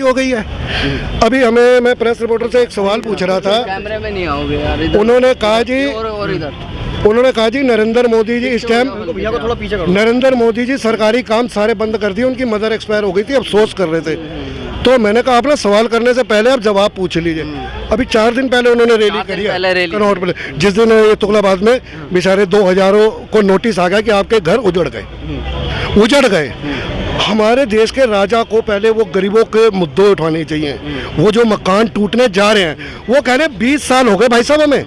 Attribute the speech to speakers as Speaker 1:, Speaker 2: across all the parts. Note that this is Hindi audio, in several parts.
Speaker 1: हो गई है। अभी मैं प्रेस रिपोर्टर से एक सवाल पूछ रहा था,
Speaker 2: कैमरे में नहीं आओगे यार, इधर
Speaker 1: उन्होंने कहा जी
Speaker 2: और इधर
Speaker 1: उन्होंने कहा जी नरेंद्र मोदी जी इस टाइम नरेंद्र मोदी जी सरकारी काम सारे बंद कर दिए, उनकी मदर एक्सपायर हो गई थी, अफसोस कर रहे थे। तो मैंने कहा आप ना सवाल करने से पहले आप जवाब पूछ लीजिए। अभी 4 दिन पहले उन्होंने रैली करी है कनौर में, जिस दिन ये तुगलाबाद में बेचारे 2000 को नोटिस आ गया कि आपके घर उजड़ गए। हमारे देश के राजा को पहले वो गरीबों के मुद्दे उठाने चाहिए। वो जो मकान टूटने जा रहे हैं, वो कह रहे हैं 20 साल हो गए भाई साहब हमें,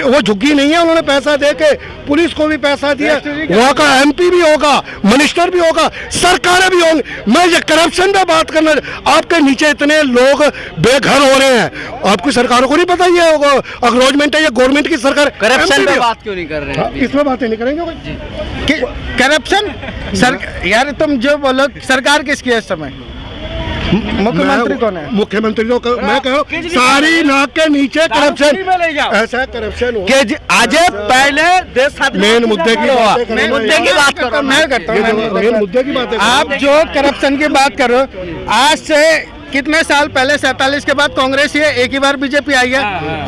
Speaker 1: वो झुग्गी नहीं है, उन्होंने पैसा दे के पुलिस को भी पैसा दिया, वहाँ का MP भी होगा, मिनिस्टर भी होगा, सरकारें भी होंगी। मैं ये करप्शन पे बात करना, आपके नीचे इतने लोग बेघर हो रहे हैं, आपकी सरकारों को नहीं पता ये होगा अक्नॉलेजमेंट है, ये गवर्नमेंट की सरकार
Speaker 2: करप्शन पे बात क्यों नहीं कर रहे हैं?
Speaker 1: इसमें बातें नहीं करेंगे
Speaker 3: करप्शन यार तुम जो बोलो, सरकार किसकी है इस समय? मुख्यमंत्री कौन है?
Speaker 1: मुख्यमंत्री तो मैं कह रहा हूँ सारी नाक के नीचे करप्शन, ऐसा करप्शन हो
Speaker 3: आज पहले
Speaker 1: मेन मुद्दे की बात करो,
Speaker 3: मैं करता हूँ
Speaker 1: मेन मुद्दे की बात।
Speaker 3: आप जो करप्शन की बात करो, आज से कितने साल पहले 47 के बाद कांग्रेस ही है, एक ही बार बीजेपी आई है।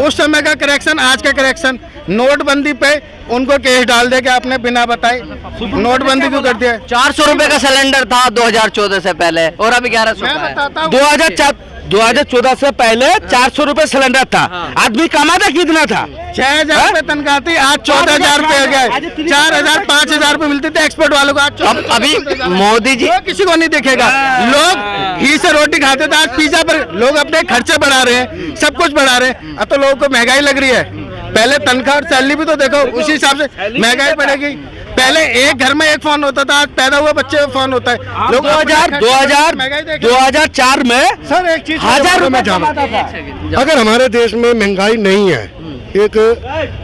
Speaker 3: उस समय का करेक्शन, आज का करेक्शन, नोटबंदी पे उनको केस डाल दे के आपने बिना बताए नोटबंदी क्यों कर दिया?
Speaker 2: 400 रुपए का सिलेंडर था 2014 से पहले, और अभी 1100
Speaker 3: मैं
Speaker 2: का है।
Speaker 3: बताता हूँ
Speaker 4: 2014 से पहले 400 रुपए सिलेंडर था। आदमी कमाता कितना था?
Speaker 3: 6000 रुपए तनख्वाह थी, आज 14,000 रुपए हो गए। 4,000 5,000 रुपए मिलते थे एक्सपोर्ट वालों को, आज
Speaker 2: अभी मोदी जी
Speaker 3: किसी को नहीं देखेगा। लोग घी से रोटी खाते थे, आज पिज्जा पर लोग अपने खर्चे बढ़ा रहे हैं, सब कुछ बढ़ा रहे हैं। अब तो लोगों को महंगाई लग रही है। पहले तनख्वाह और सैलरी भी तो देखो, उसी हिसाब से महंगाई बढ़ेगी। पहले एक घर में एक फोन होता था, आज पैदा हुआ बच्चे में फोन होता है। लोग
Speaker 4: 2004 में
Speaker 1: सर एक चीज
Speaker 4: 1000 रुपए
Speaker 1: जाना, अगर हमारे देश में महंगाई नहीं है, एक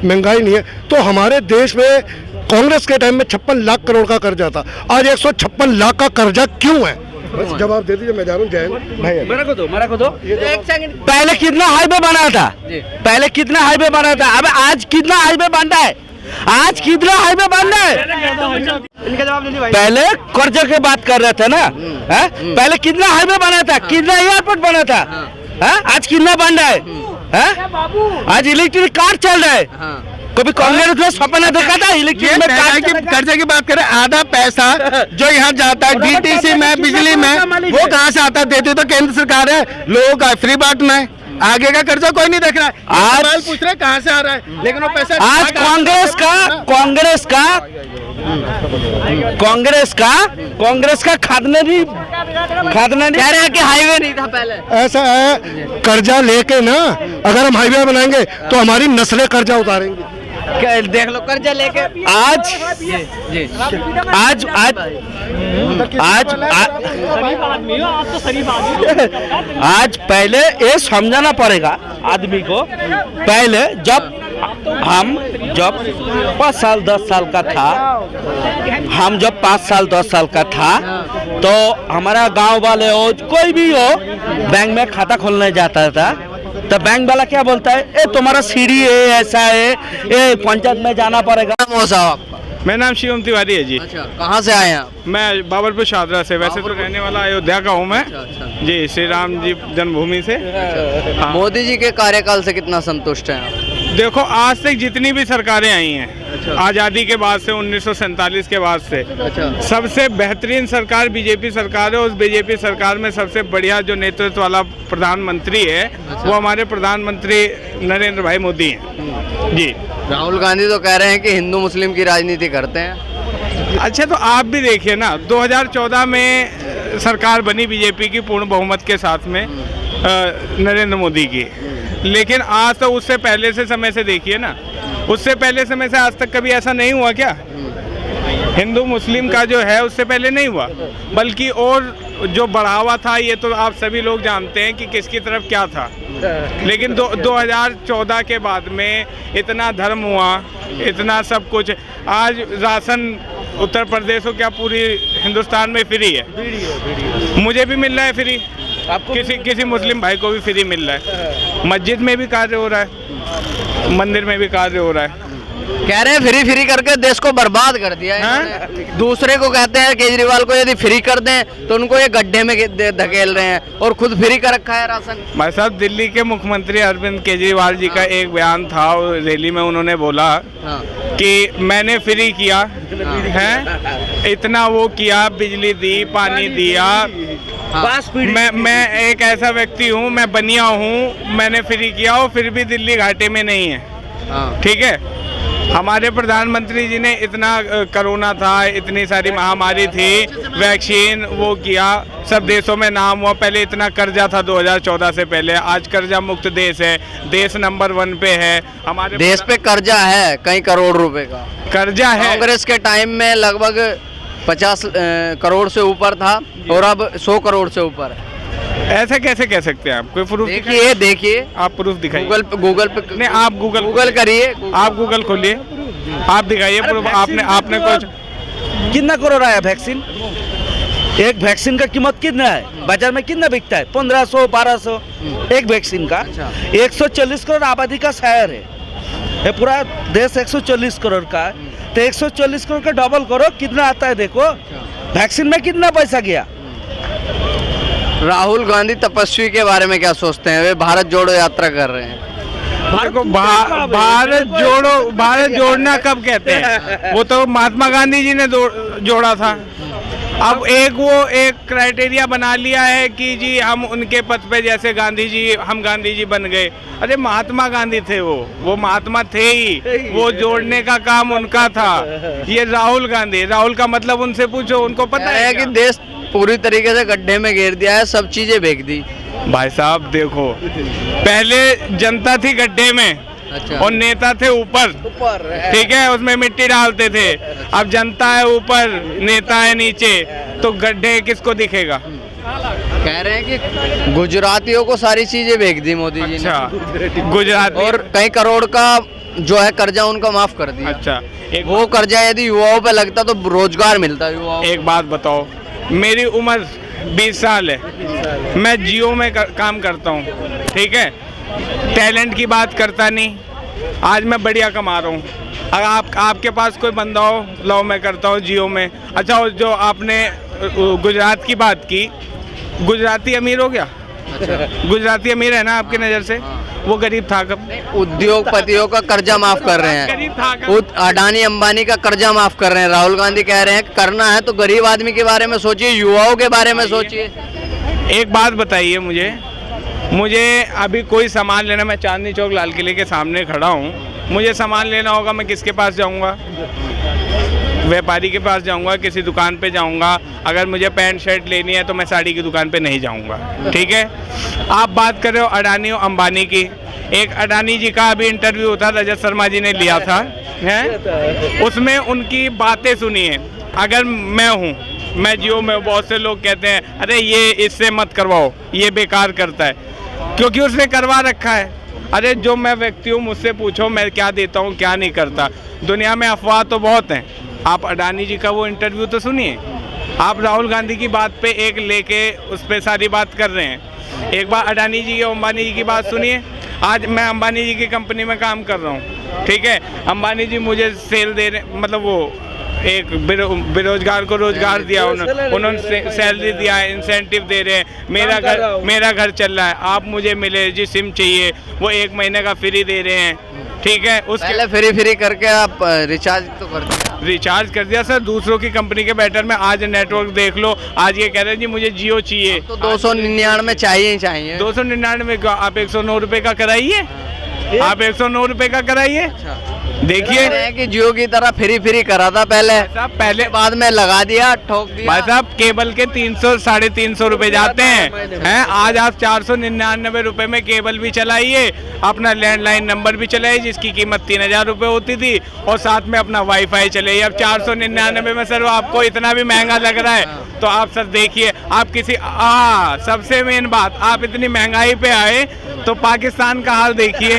Speaker 1: महंगाई नहीं है, तो हमारे देश में कांग्रेस के टाइम में 56 लाख करोड़ का कर्जा था, आज 156 लाख का कर्जा क्यों है? बस जवाब दे दीजिए, मैं जा रहा हूँ। जय भाई,
Speaker 4: मेरा को दो। पहले कितना हाईवे बना था, अब आज कितना हाईवे बन रहा है? आज कितना हाईवे बन रहा है? पहले कर्जे की बात कर रहे थे ना, पहले कितना हाईवे बना था, कितना एयरपोर्ट बना था, आज कितना बन रहा है? आज इलेक्ट्रिक कार चल रहा है। कभी कांग्रेस में सपना देखा था इलेक्ट्रिक में कार की?
Speaker 3: कर्जे की बात करें, आधा पैसा जो यहाँ जाता है DTC में, बिजली में, वो कहाँ से आता है? देती तो केंद्र सरकार है, लोगों का फ्री बांटना है। आगे का कर्जा कोई नहीं देख रहा है। आज सवाल पूछ रहे कहाँ से आ रहा है, लेकिन वो पैसा
Speaker 4: आज कांग्रेस का खादने नहीं
Speaker 2: कह रहे हैं कि हाईवे नहीं था पहले।
Speaker 1: ऐसा है, कर्जा लेके ना अगर हम हाईवे बनाएंगे तो हमारी नस्लें कर्जा उतारेंगी।
Speaker 2: देख लो कर्जा लेके
Speaker 4: आज पहले ये समझाना पड़ेगा आदमी को। पहले जब 5 साल 10 साल का था, जब 5 साल 10 साल का था, तो हमारा गांव वाले हो, कोई भी हो, बैंक में खाता खोलने जाता था, तो बैंक वाला क्या बोलता है, ए तुम्हारा सीढ़ी है, ऐसा है, ए पंचायत में जाना पड़ेगा।
Speaker 5: मेरा नाम शिवम तिवारी है जी।
Speaker 2: अच्छा, कहाँ से आए हैं आप?
Speaker 5: मैं बाबरपुर शादरा से, वैसे तो रहने वाला अयोध्या का हूँ मैं। जी, श्री राम जी जन्मभूमि से। हाँ।
Speaker 2: मोदी जी के कार्यकाल से कितना संतुष्ट हैं आप?
Speaker 5: देखो, आज तक जितनी भी सरकारें आई हैं, आज़ादी के बाद से, 1947 के बाद से, सबसे बेहतरीन सरकार बीजेपी सरकार है। उस बीजेपी सरकार में सबसे बढ़िया जो नेतृत्व वाला प्रधानमंत्री है, वो हमारे प्रधानमंत्री नरेंद्र भाई मोदी हैं जी।
Speaker 2: राहुल गांधी तो कह रहे हैं कि हिंदू मुस्लिम की राजनीति करते हैं।
Speaker 5: अच्छा, तो आप भी देखिए ना, 2014 में सरकार बनी बीजेपी की पूर्ण बहुमत के साथ में, नरेंद्र मोदी की। लेकिन आज तो उससे पहले से समय से देखिए ना, उससे पहले समय से आज तक कभी ऐसा नहीं हुआ क्या? हिंदू मुस्लिम का जो है उससे पहले नहीं हुआ, बल्कि और जो बढ़ावा था, ये तो आप सभी लोग जानते हैं कि किसकी तरफ क्या था। लेकिन 2014 के बाद में इतना धर्म हुआ, इतना सब कुछ। आज राशन उत्तर प्रदेश हो क्या पूरी हिंदुस्तान में फ्री है। मुझे भी मिल रहा है फ्री, किसी मुस्लिम भाई को भी फ्री मिल रहा है। मस्जिद में भी कार्य हो रहा है, मंदिर में भी कार्य हो रहा है।
Speaker 2: कह रहे हैं फ्री फ्री करके देश को बर्बाद कर दिया इन्होंने। दूसरे को कहते हैं केजरीवाल को यदि फ्री कर दें तो उनको ये गड्ढे में धकेल रहे हैं और खुद फ्री कर रखा है राशन।
Speaker 5: भाई साहब, दिल्ली के मुख्यमंत्री अरविंद केजरीवाल जी का एक बयान था, रैली में उन्होंने बोला कि मैंने फ्री किया है, इतना वो किया, बिजली दी, पानी दिया। मैं एक ऐसा व्यक्ति हूँ, मैं बनिया हूँ, मैंने फ्री किया और फिर भी दिल्ली घाटे में नहीं है। ठीक है, हमारे प्रधानमंत्री जी ने इतना कोरोना था, इतनी सारी महामारी थी, वैक्सीन वो किया, सब देशों में नाम हुआ। पहले इतना कर्जा था 2014 से पहले, आज कर्जा मुक्त देश है, देश नंबर 1 पे है। हमारे
Speaker 2: देश पे कर्जा है कई करोड़ रुपए का
Speaker 5: कर्जा है।
Speaker 2: कांग्रेस के टाइम में लगभग 50 करोड़ से ऊपर था और अब 100 करोड़ से ऊपर है।
Speaker 5: ऐसा कैसे कह सकते हैं आप? कोई प्रूफ
Speaker 2: देखिए
Speaker 5: आप प्रूफ दिखाइए।
Speaker 2: गूगल पे
Speaker 5: नहीं, आप गूगल
Speaker 2: करिए,
Speaker 5: आप गूगल खोलिए, आप दिखाइए प्रूफ। आपने कुछ
Speaker 4: कितना करोड़ आया वैक्सीन? एक वैक्सीन का कीमत कितना है? बाजार में कितना बिकता है? 1500 1200 एक वैक्सीन का। 140 करोड़ आबादी का शहर है, ये पूरा देश 140 करोड़ का है, तो 140 करोड़ का डबल करो, कितना आता है देखो। वैक्सीन में कितना पैसा गया?
Speaker 2: राहुल गांधी तपस्वी के बारे में क्या सोचते हैं? वे भारत जोड़ो यात्रा कर रहे हैं।
Speaker 5: भारत जोड़ना कब कहते हैं? वो तो महात्मा गांधी जी ने जोड़ा था। अब एक क्राइटेरिया बना लिया है कि जी हम उनके पद पे, जैसे गांधी जी, हम गांधी जी बन गए। अरे महात्मा गांधी थे, वो महात्मा थे ही, वो जोड़ने का काम उनका था। ये राहुल गांधी, राहुल का मतलब उनसे पूछो, उनको पता है
Speaker 2: कि देश पूरी तरीके से गड्ढे में घेर दिया है, सब चीजें फेंक दी।
Speaker 5: भाई साहब देखो, पहले जनता थी गड्ढे में और नेता थे ऊपर, ठीक है, उसमें मिट्टी डालते थे। अब जनता है ऊपर, नेता है नीचे, तो गड्ढे किसको दिखेगा?
Speaker 2: कह रहे हैं कि गुजरातियों को सारी चीजें फेंक दी मोदी जी ने।
Speaker 5: अच्छा, गुजरात
Speaker 2: और कई करोड़ का जो है कर्जा उनका माफ कर दिया।
Speaker 5: अच्छा,
Speaker 2: वो कर्जा यदि युवाओं पे लगता तो रोजगार मिलता युवाओं।
Speaker 5: एक बात बताओ, मेरी उम्र 20 साल है, मैं जियो में काम करता हूँ, ठीक है, टैलेंट की बात करता नहीं, आज मैं बढ़िया कमा रहा हूँ। अगर आपके पास कोई बंदा हो, लो मैं करता हूँ जियो में। अच्छा, जो आपने गुजरात की बात की, गुजराती अमीर हो गया? गुजराती अमीर है ना आपकी नज़र से? वो गरीब था कब?
Speaker 2: उद्योगपतियों का कर्जा माफ कर रहे हैं, अडानी अंबानी का कर्जा माफ कर रहे हैं। राहुल गांधी कह रहे हैं करना है तो गरीब आदमी के बारे में सोचिए, युवाओं के बारे में सोचिए।
Speaker 5: एक बात बताइए मुझे अभी कोई सामान लेना, मैं चांदनी चौक लाल किले के सामने खड़ा हूँ, मुझे सामान लेना होगा, मैं किसके पास जाऊँगा? व्यापारी के पास जाऊंगा, किसी दुकान पे जाऊंगा। अगर मुझे पैंट शर्ट लेनी है तो मैं साड़ी की दुकान पे नहीं जाऊंगा, ठीक है। आप बात कर रहे हो अडानी और अंबानी की। एक अडानी जी का अभी इंटरव्यू था, रजत शर्मा जी ने लिया था, है, उसमें उनकी बातें सुनिए। अगर मैं जियो में, बहुत से लोग कहते हैं अरे ये इससे मत करवाओ, ये बेकार करता है, क्योंकि उसने करवा रखा है। अरे जो मैं व्यक्ति हूँ, मुझसे पूछो मैं क्या देता हूँ क्या नहीं करता। दुनिया में अफवाह तो बहुत हैं। आप अडानी जी का वो इंटरव्यू तो सुनिए। आप राहुल गांधी की बात पे एक लेके उस पर सारी बात कर रहे हैं। एक बार अडानी जी और अंबानी जी की बात सुनिए। आज मैं अंबानी जी की कंपनी में काम कर रहा हूँ, ठीक है, अंबानी जी मुझे सेल दे रहे, मतलब वो एक बेरोजगार को रोजगार दिया, उन्होंने सैलरी दिया है, इंसेंटिव दे रहे हैं, मेरा घर चल रहा है। आप मुझे मिले, जी सिम चाहिए वो 1 महीने का फ्री दे रहे हैं, ठीक है। उसके
Speaker 2: पहले फ्री करके आप रिचार्ज तो कर दिया,
Speaker 5: रिचार्ज कर दिया सर, दूसरों की कंपनी के बैटर में। आज नेटवर्क देख लो, आज ये कह रहे हैं जी मुझे जियो चाहिए,
Speaker 2: तो 299 चाहिए ही चाहिए।
Speaker 5: 299 का आप 109 रुपये का कराइए, आप 109 रुपये का कराइए। देखिए
Speaker 2: कि जियो की तरह फ्री करा था पहले बाद में लगा दिया, ठोक दिया।
Speaker 5: भाई साहब केबल के 300 साढ़े 300 रुपए जाते हैं, आज आप 499 रुपए में केबल भी चलाइए, अपना लैंडलाइन नंबर भी चलाइए जिसकी कीमत 3000 रुपए होती थी, और साथ में अपना वाईफाई चलाइए। अब 499 में सर आपको इतना भी महंगा लग रहा है तो आप सर देखिए, आप किसी सबसे मेन बात, आप इतनी महंगाई पे आए तो पाकिस्तान का हाल देखिए।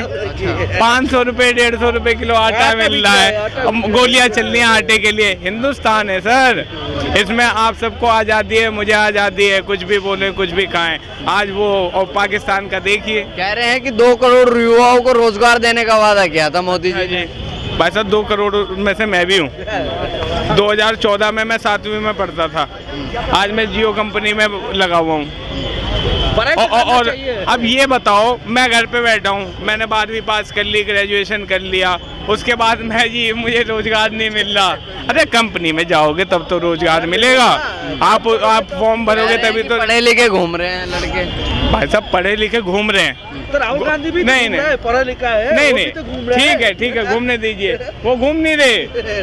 Speaker 5: 500 रुपए 150 रुपए किलो आटा मिल रहा है, गोलियां चल रही हैं आटे के लिए। हिंदुस्तान है सर, इसमें आप सबको आज़ादी है, मुझे आज़ादी है, कुछ भी बोले कुछ भी खाएं। आज वो और पाकिस्तान का देखिए,
Speaker 2: कह रहे हैं कि 2 करोड़ युवाओं को रोजगार देने का वादा किया था मोदी जी ने।
Speaker 5: भाई साहब 2 करोड़ में से मैं भी हूँ। 2014 में मैं 7वीं में पढ़ता था, आज मैं जियो कंपनी में लगा हुआ हूँ। और अब ये बताओ, मैं घर पे बैठा हूँ, मैंने 12वीं पास कर ली, ग्रेजुएशन कर लिया, उसके बाद मुझे रोजगार नहीं मिल रहा। अरे कंपनी में जाओगे तब तो रोजगार मिलेगा। आप फॉर्म भरोगे तभी तो।
Speaker 2: पढ़े लिखे घूम रहे हैं लड़के।
Speaker 5: भाई साहब पढ़े लिखे घूम रहे हैं,
Speaker 4: तो राहुल गांधी भी
Speaker 5: नहीं
Speaker 4: पढ़ा लिखा है,
Speaker 5: नहीं ठीक है घूमने दीजिए। वो घूम नहीं रहे,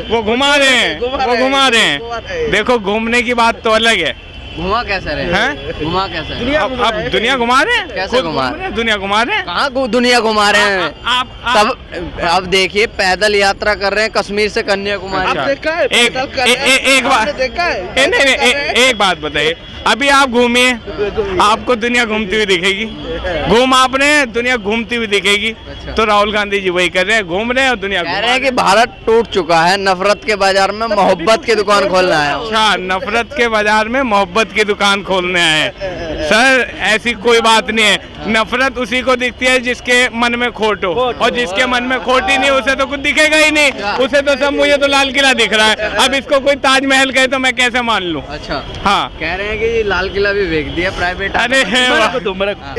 Speaker 5: वो घुमा रहे हैं। देखो घूमने की बात तो अलग है।
Speaker 2: घुमा कैसे रहे हैं? घुमा कैसे?
Speaker 5: अब दुनिया घुमा रहे हैं।
Speaker 2: कैसे घुमा रहे हैं?
Speaker 5: दुनिया घुमा रहे हैं।
Speaker 2: कहाँ दुनिया घुमा रहे हैं? तब अब देखिए पैदल यात्रा कर रहे हैं कश्मीर से कन्याकुमारी।
Speaker 5: अच्छा।
Speaker 4: देखा है?
Speaker 5: एक बात
Speaker 4: देखा है?
Speaker 5: नहीं एक बात बताइए, अभी आप घूमिए, आपको दुनिया घूमती हुई दिखेगी। घूम आपने, दुनिया घूमती हुई दिखेगी।
Speaker 2: अच्छा।
Speaker 5: तो राहुल गांधी जी वही कर रहे हैं, घूम रहे हैं और दुनिया
Speaker 2: कह रहे हैं कि भारत टूट चुका है, नफरत के बाजार में मोहब्बत की दुकान खोलना है।
Speaker 5: अच्छा, नफरत के बाजार में मोहब्बत की दुकान खोलने आए। सर ऐसी कोई बात नहीं है। नफरत उसी को दिखती है जिसके मन में खोट हो, और जिसके मन में खोट ही नहीं उसे तो कुछ दिखेगा ही नहीं। उसे तो सब, मुझे तो लाल किला दिख रहा है। अब इसको कोई ताजमहल कहे तो मैं कैसे मान लूं?
Speaker 2: अच्छा
Speaker 5: हाँ,
Speaker 2: कह रहे हैं कि लाल किला भी बेच दिया प्राइवेट।
Speaker 5: अरे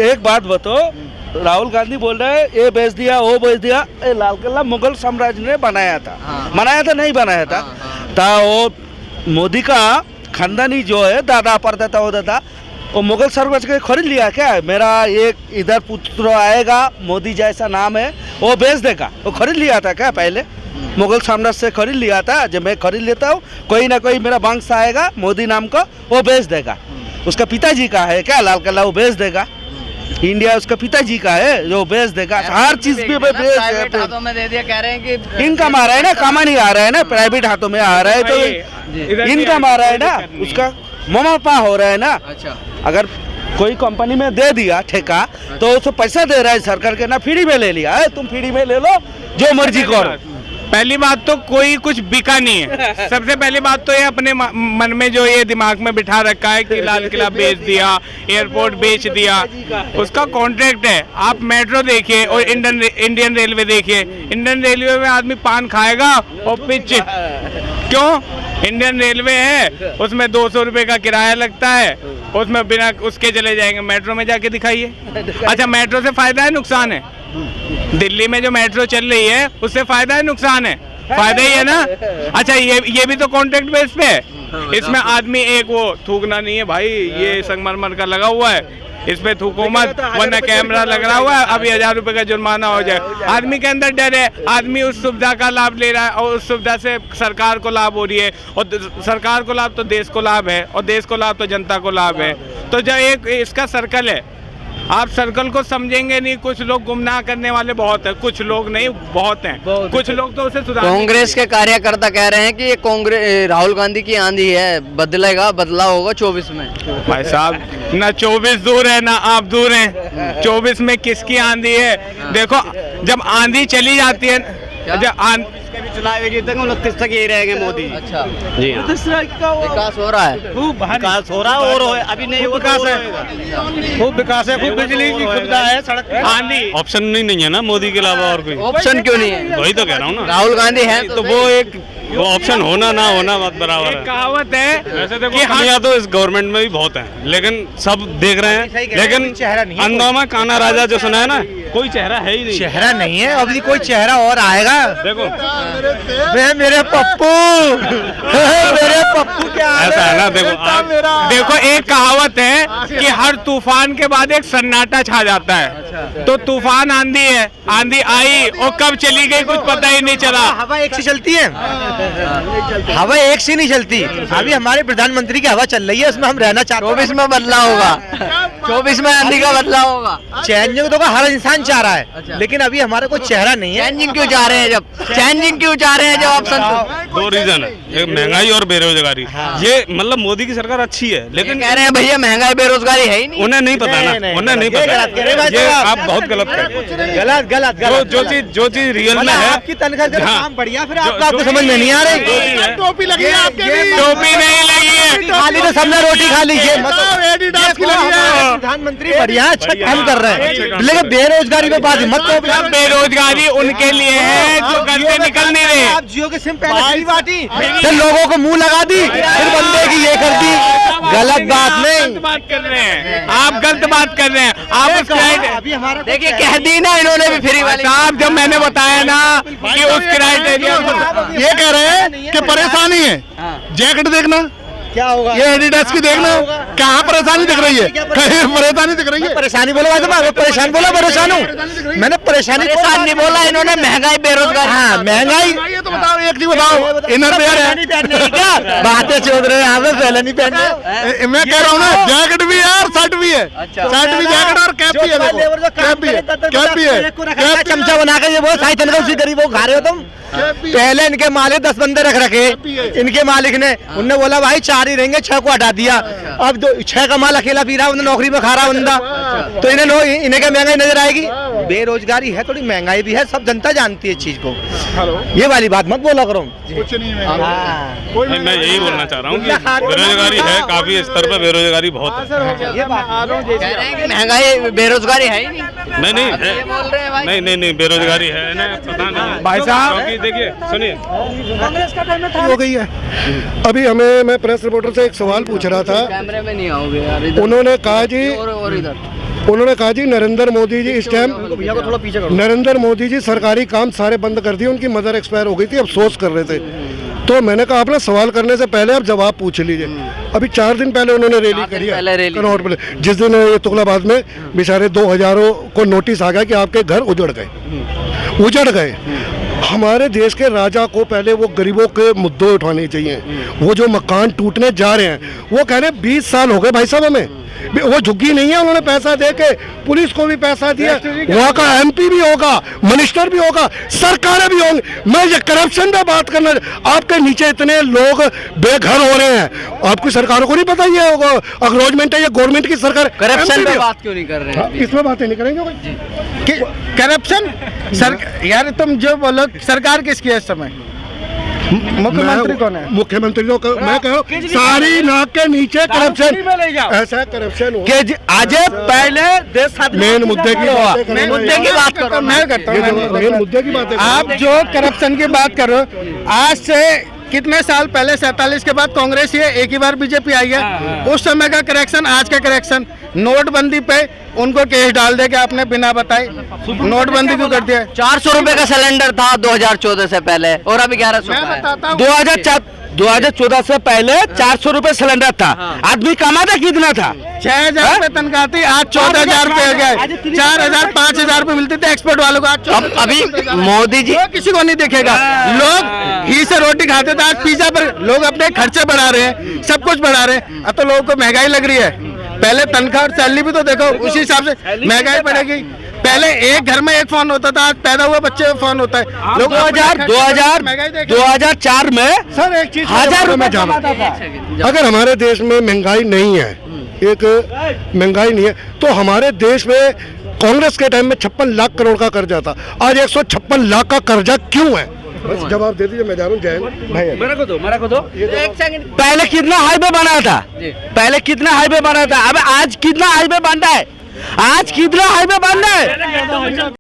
Speaker 4: एक बात बताओ, राहुल गांधी बोल रहे हैं ये बेच दिया वो बेच दिया। ये लाल किला मुगल साम्राज्य ने बनाया था। बनाया था नहीं बनाया था वो मोदी का खानदानी जो है दादा परदादा होता था, वो मुगल साम्राज्य के खरीद लिया क्या? मेरा एक इधर पुत्र आएगा मोदी जैसा नाम है, वो बेच देगा। वो खरीद लिया था क्या? पहले मुगल साम्राज्य से खरीद लिया था। जब मैं खरीद लेता हूँ, कोई ना कोई मेरा वंश आएगा मोदी नाम का, वो बेच देगा। उसका पिताजी का है क्या लाल किला? वो बेच देगा। इंडिया उसका पिताजी का है जो बेच देगा। हर चीज पे
Speaker 2: प्राइवेट हाथों में दे दिया। कह रहे हैं कि
Speaker 4: इनकम आ रहा है ना, कमानी आ रहा है ना, प्राइवेट हाथों में आ रहा है तो इनकम आ रहा है ना, उसका मुनाफा हो रहा है ना।
Speaker 2: अच्छा,
Speaker 4: अगर कोई कंपनी में दे दिया ठेका तो उसको पैसा दे रहा है सरकार के ना, फ्री में ले लिया है। तुम फ्री में ले लो, जो मर्जी करो।
Speaker 5: पहली बात तो कोई कुछ बिका नहीं है। सबसे पहली बात तो ये अपने मन में जो ये दिमाग में बिठा रखा है कि लाल किला बेच दिया, एयरपोर्ट बेच दिया, उसका कॉन्ट्रैक्ट है। आप मेट्रो देखिए और इंडियन रेलवे देखिए। इंडियन रेलवे में आदमी पान खाएगा और पिच क्यों? इंडियन रेलवे है, उसमें 200 रुपये का किराया लगता है, उसमें बिना उसके चले जाएंगे। मेट्रो में जाके दिखाइए। अच्छा, मेट्रो से फायदा है नुकसान है? दिल्ली में जो मेट्रो चल रही है उससे फायदा है नुकसान है? फायदा ही है ना। अच्छा, ये भी तो कॉन्ट्रैक्ट बेस पे है। इसमें आदमी एक वो थूकना नहीं है भाई, ये संगमरमर का लगा हुआ है, इस पे थूको मत वरना कैमरा लग रहा हुआ है, अभी 1000 रुपए का जुर्माना हो जाए। आदमी के अंदर डर है, आदमी उस सुविधा का लाभ ले रहा है और उस सुविधा से सरकार को लाभ हो रही है, और सरकार को लाभ तो देश को लाभ है, और देश को लाभ तो जनता को लाभ है। तो जब एक इसका सर्कल है, आप सर्कल को समझेंगे नहीं। कुछ लोग गुमराह करने वाले बहुत है, कुछ लोग नहीं बहुत हैं। कुछ लोग तो उसे सुधार।
Speaker 2: कांग्रेस के कार्यकर्ता कह रहे हैं कि ये कांग्रेस राहुल गांधी की आंधी है, बदलेगा, बदलाव होगा 24 में।
Speaker 5: भाई साहब, ना 24 दूर है ना आप दूर हैं। 24 में किसकी आंधी है? देखो, जब आंधी चली जाती है, जब
Speaker 3: चुनाव 29 तक यही रहेंगे मोदी।
Speaker 2: अच्छा
Speaker 3: जी हाँ।
Speaker 2: विकास हो रहा है,
Speaker 3: खूब विकास हो रहा है और अभी नहीं विकास है, खूब विकास है, खूब बिजली की सुविधा है, सड़क
Speaker 5: आंधी।
Speaker 6: ऑप्शन नहीं है ना मोदी के अलावा और कोई।
Speaker 2: ऑप्शन क्यों नहीं है?
Speaker 6: वही तो कह रहा हूँ ना,
Speaker 2: राहुल गांधी है
Speaker 6: तो वो एक वो ऑप्शन होना ना होना बात बराबर
Speaker 5: एक
Speaker 6: है।
Speaker 5: कहावत है
Speaker 6: वैसे देखो कमियां तो इस गवर्नमेंट में भी बहुत हैं, लेकिन सब देख रहे हैं। लेकिन अंदों में काना राजा जो सुना है ना, कोई चेहरा है ही नहीं।
Speaker 3: चेहरा नहीं है, अभी कोई चेहरा और आएगा।
Speaker 6: देखो
Speaker 3: मेरे पप्पू मेरे पप्पू क्या
Speaker 6: ऐसा है ना,
Speaker 5: देखो एक कहावत है कि हर तूफान के बाद एक सन्नाटा छा जाता है। तो तूफान आंधी है, आंधी आई और कब चली गई कुछ पता ही नहीं चला।
Speaker 3: हवा एक से चलती है, हवा एक से नहीं चलती। अभी हमारे प्रधानमंत्री की हवा चल रही है, उसमें हम रहना चाहते हैं।
Speaker 2: 24 में बदलाव होगा, 24 में आंधी का बदलाव होगा।
Speaker 3: चेंजिंग तो हर इंसान चाह रहा है, लेकिन अभी हमारा कोई चेहरा नहीं है।
Speaker 2: चेंजिंग क्यों चाह रहे हैं? चेंजिंग क्यों चाह रहे हैं जब ऑप्शन?
Speaker 6: 2 रीजन है, एक महंगाई और बेरोजगारी। ये मतलब मोदी की सरकार अच्छी है, लेकिन
Speaker 2: कह रहे हैं भैया महंगाई बेरोजगारी है ही नहीं।
Speaker 6: उन्हें नहीं पता ना, उन्हें नहीं पता। ये आप बहुत गलत कह रहे हैं।
Speaker 3: गलत
Speaker 6: जो चीज रियल में है,
Speaker 3: आपकी तनख्वाह का
Speaker 6: हाँ।
Speaker 3: काम बढ़िया, फिर आपको समझ में नहीं आ रही।
Speaker 6: टोपी लगी है आपके भी।
Speaker 5: टोपी नहीं लगी
Speaker 4: खाली तो सबने रोटी खा ली है।
Speaker 3: प्रधानमंत्री बढ़िया अच्छा काम कर रहे हैं,
Speaker 4: लेकिन बेरोजगारी पे बात मत करो।
Speaker 5: बेरोजगारी उनके लिए है जो घर से निकल नहीं रहे।
Speaker 3: आप जियो के सिम पहले फ्री बांटी,
Speaker 4: फिर लोगों को मुंह लगा दी, फिर बंदे की ये कर दी। गलत बात नहीं,
Speaker 5: गलत बात कर रहे हैं आप, गलत बात कर रहे हैं आप। उस
Speaker 3: अभी हमारा
Speaker 2: देखिए कह दी ना इन्होंने भी फ्री वाली।
Speaker 5: साहब जब मैंने बताया ना कि उस क्राइटेरिया
Speaker 3: ये कह रहे हैं कि परेशानी है, जैकेट देखना क्या होगा, ये एडिडास की देखना कहाँ परेशानी दिख रही है, कहीं परेशानी दिख रही है। परेशानी बोला मैं परेशान बोला, परेशान हूँ मैंने, परेशानी
Speaker 2: परेशान नहीं बोला इन्होंने, महंगाई बेरोजगारी।
Speaker 3: हाँ महंगाई। ये तो बताओ, एक चीज बताओ, इनर वेयर है क्या, बातें चोद रहे हैं आप, पहले नहीं पहने। मैं कह रहा हूँ ना, जैकेट भी है और शर्ट भी है, शर्ट भी जैकेट और कैप भी है, देखो कैप भी है, कैप भी है, चमचा बना के ये बहुत साई तनखा उसी गरीबों को खा रहे हो तुम। पहले इनके मालिक 10 बंदे रख रखे, इनके मालिक ने, उनने बोला भाई 4 ही रहेंगे, 6 को हटा दिया। अब 6 का माल अकेला पी रहा, उन्हें नौकरी में खा रहा बंदा, तो इन्हें क्या महंगाई नजर आएगी। बेरोजगारी है, थोड़ी महंगाई भी है, सब जनता जानती है इस चीज को। ये वाली बात मत बोला करो।
Speaker 6: कुछ नहीं, मैं यही बोलना चाह रहा हूँ कि बेरोजगारी है, काफी स्तर पर बेरोजगारी बहुत है।
Speaker 2: कह रहे हैं कि महंगाई बेरोजगारी है ही नहीं।
Speaker 6: नहीं बेरोजगारी है ना, पता नहीं
Speaker 5: भाई साहब।
Speaker 6: देखिए सुनिए,
Speaker 1: हो गई है। अभी मैं प्रेस रिपोर्टर से एक सवाल पूछ रहा था,
Speaker 2: कैमरे में नहीं आओगे यार, इधर
Speaker 1: उन्होंने कहा जी,
Speaker 2: और इधर
Speaker 1: उन्होंने कहा जी नरेंद्र मोदी जी इस टाइम,
Speaker 2: थोड़ा पीछे करो।
Speaker 1: नरेंद्र मोदी जी सरकारी काम सारे बंद कर दिए, उनकी मदर एक्सपायर हो गई थी, अफसोस कर रहे थे। तो मैंने कहा आप ना सवाल करने से पहले आप जवाब पूछ लीजिए। अभी 4 दिन पहले उन्होंने रैली करी है कनौर में, जिस दिन ये तुगलाबाद में बेचारे 2000 को नोटिस आ गया कि आपके घर उजड़ गए। हमारे देश के राजा को पहले वो गरीबों के मुद्दे उठाने चाहिए। वो जो मकान टूटने जा रहे हैं, वो कह रहे 20 साल हो गए भाई साहब हमें, वो झुकी नहीं है, उन्होंने पैसा दे के पुलिस को भी पैसा दिया, वहाँ का MP भी होगा, मिनिस्टर भी होगा, सरकारें भी होंगी। मैं ये करप्शन पे बात करना, आपके नीचे इतने लोग बेघर हो रहे हैं, आपकी सरकारों को नहीं पता ये होगा अक्रोचमेंट है, ये गवर्नमेंट की सरकार
Speaker 2: करप्शन पे बात क्यों नहीं कर रहे हैं?
Speaker 1: इसमें बातें नहीं करेंगे।
Speaker 3: करप्शन यार, तुम जो बोलो, सरकार किसकी है इस समय, मुख्यमंत्री कौन है?
Speaker 1: मुख्यमंत्री तो मैं कह रहा हूँ सारी नाक के नीचे करप्शन, ऐसा करप्शन हो
Speaker 3: आज पहले
Speaker 1: मेन मुद्दे की बात करो,
Speaker 3: मेन मुद्दे की बात करो, मैं करता हूँ
Speaker 1: मेन मुद्दे की बात।
Speaker 3: आप जो करप्शन की बात करो, आज से कितने साल पहले 47 के बाद कांग्रेस ही है, एक ही बार बीजेपी आई है। उस समय का करेक्शन, आज का करेक्शन, नोटबंदी पे उनको केस डाल दे के आपने बिना बताए नोटबंदी क्यों कर दिया।
Speaker 2: 400 रुपए का सिलेंडर था 2014 से पहले, और अभी 1100 का है।
Speaker 4: 2014 से पहले 400 रुपए सिलेंडर था, आदमी कमाता कितना था?
Speaker 3: 6,000 रुपए तनख्वाह थी, आज 14,000 रुपए हो गए, 4,000 5,000 रुपए मिलते थे एक्सपोर्ट वालों को, आज
Speaker 2: अभी मोदी जी
Speaker 3: किसी को नहीं देखेगा। लोग घी से रोटी खाते थे, आज पिज्जा पर लोग अपने खर्चे बढ़ा रहे हैं, सब कुछ बढ़ा रहे हैं। अब तो लोगों को महंगाई लग रही है, पहले तनख्वाह और सैलरी भी तो देखो, उसी हिसाब से महंगाई बढ़ेगी। पहले एक घर में एक फोन होता था, आज पैदा हुआ बच्चे में फोन होता है। लोग
Speaker 4: 2004 में
Speaker 1: सर एक चीज
Speaker 4: 1000 रुपए
Speaker 1: जाना, अगर हमारे देश में महंगाई नहीं है, एक महंगाई नहीं है, तो हमारे देश में कांग्रेस के टाइम में 56 लाख करोड़ का कर्जा था, आज 156 लाख का कर्जा क्यों है? बस जवाब दे दीजिए, मैं जा रहा हूँ। जय भाई,
Speaker 4: मेरे को दो। पहले कितना हाईवे बना था, पहले कितना हाईवे बना था, अब आज कितना हाईवे बन रहा है, आज कितना हाईवे बन रहा है।